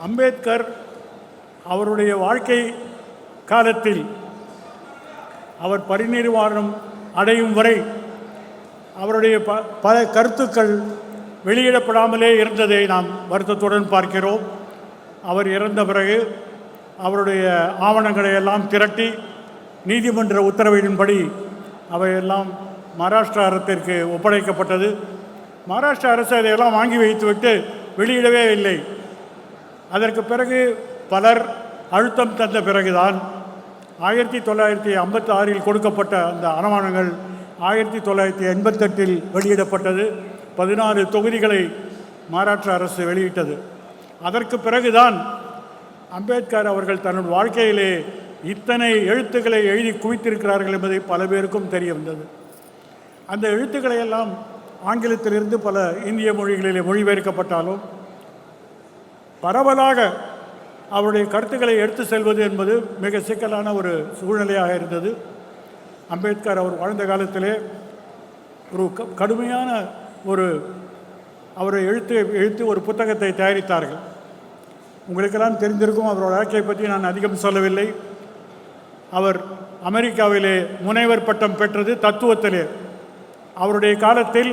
அம்பேத்கர் அவருடைய வாழ்க்கை காலத்தில் அவர் பரிநிர்வாணம் அடையும் வரை அவருடைய பல கருத்துக்கள் வெளியிடப்படாமலே இருந்ததை நாம் வருத்தத்துடன் பார்க்கிறோம். அவர் இறந்த பிறகு அவருடைய ஆவணங்களை எல்லாம் திரட்டி நீதிமன்ற உத்தரவின்படி அவையெல்லாம் மகாராஷ்டிரா அரசிற்கு ஒப்படைக்கப்பட்டது. மகாராஷ்டிரா அரசு அதையெல்லாம் வாங்கி வைத்துவிட்டு வெளியிடவே இல்லை. அதற்கு பிறகு பலர் அழுத்தம் தந்த பிறகுதான் 1956 கொடுக்கப்பட்ட அந்த ஆவணங்கள் 1988 வெளியிடப்பட்டது. 16 தொகுதிகளை மகாராஷ்டிரா அரசு வெளியிட்டது. அதற்கு பிறகுதான் அம்பேத்கர் அவர்கள் தன்னுடைய வாழ்க்கையிலே இத்தனை எழுத்துக்களை எழுதி குவித்திருக்கிறார்கள் என்பதை பல பேருக்கும் தெரிய வந்தது. அந்த எழுத்துக்களை எல்லாம் ஆங்கிலத்திலிருந்து பல இந்திய மொழிகளிலே மொழிபெயர்க்கப்பட்டாலும் பரவலாக அவருடைய கருத்துக்களை எடுத்து செல்வது என்பது மிக சிக்கலான ஒரு சூழ்நிலையாக இருந்தது. அம்பேத்கர் அவர் வாழ்ந்த காலத்திலே ஒரு கடுமையான அவரை எழுத்து ஒரு புத்தகத்தை தயாரித்தார்கள். உங்களுக்கெல்லாம் தெரிந்திருக்கும். அவரோட வாழ்க்கையை பற்றி நான் அதிகம் சொல்லவில்லை. அவர் அமெரிக்காவிலே முனைவர் பட்டம் பெற்றது தத்துவத்திலே. அவருடைய காலத்தில்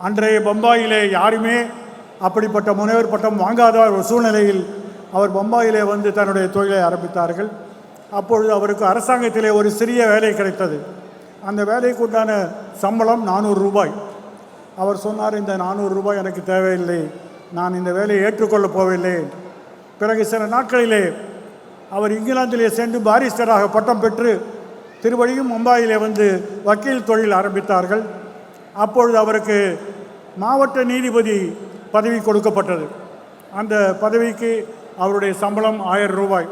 அன்றைய பம்பாயிலே யாருமே அப்படிப்பட்ட முனைவர் பட்டம் வாங்காத ஒரு சூழ்நிலையில் அவர் பம்பாயிலே வந்து தன்னுடைய தொழிலை ஆரம்பித்தார்கள். அப்பொழுது அவருக்கு அரசாங்கத்திலே ஒரு சிறிய வேலை கிடைத்தது. அந்த வேலைக்கு உண்டான சம்பளம் 400 ரூபாய். அவர் சொன்னார், இந்த 400 ரூபாய் எனக்கு தேவையில்லை, நான் இந்த வேலையை ஏற்றுக்கொள்ளப் போவதில்லை. பிறகு சில நாட்களிலே அவர் இங்கிலாந்திலே சென்று பாரிஸ்டராக பட்டம் பெற்று திருவழியும் மும்பாயிலே வந்து வக்கீல் தொழில் ஆரம்பித்தார்கள். அப்பொழுது அவருக்கு மாவட்ட நீதிபதி பதவி கொடுக்கப்பட்டது. அந்த பதவிக்கு அவருடைய சம்பளம் 1000 ரூபாய்.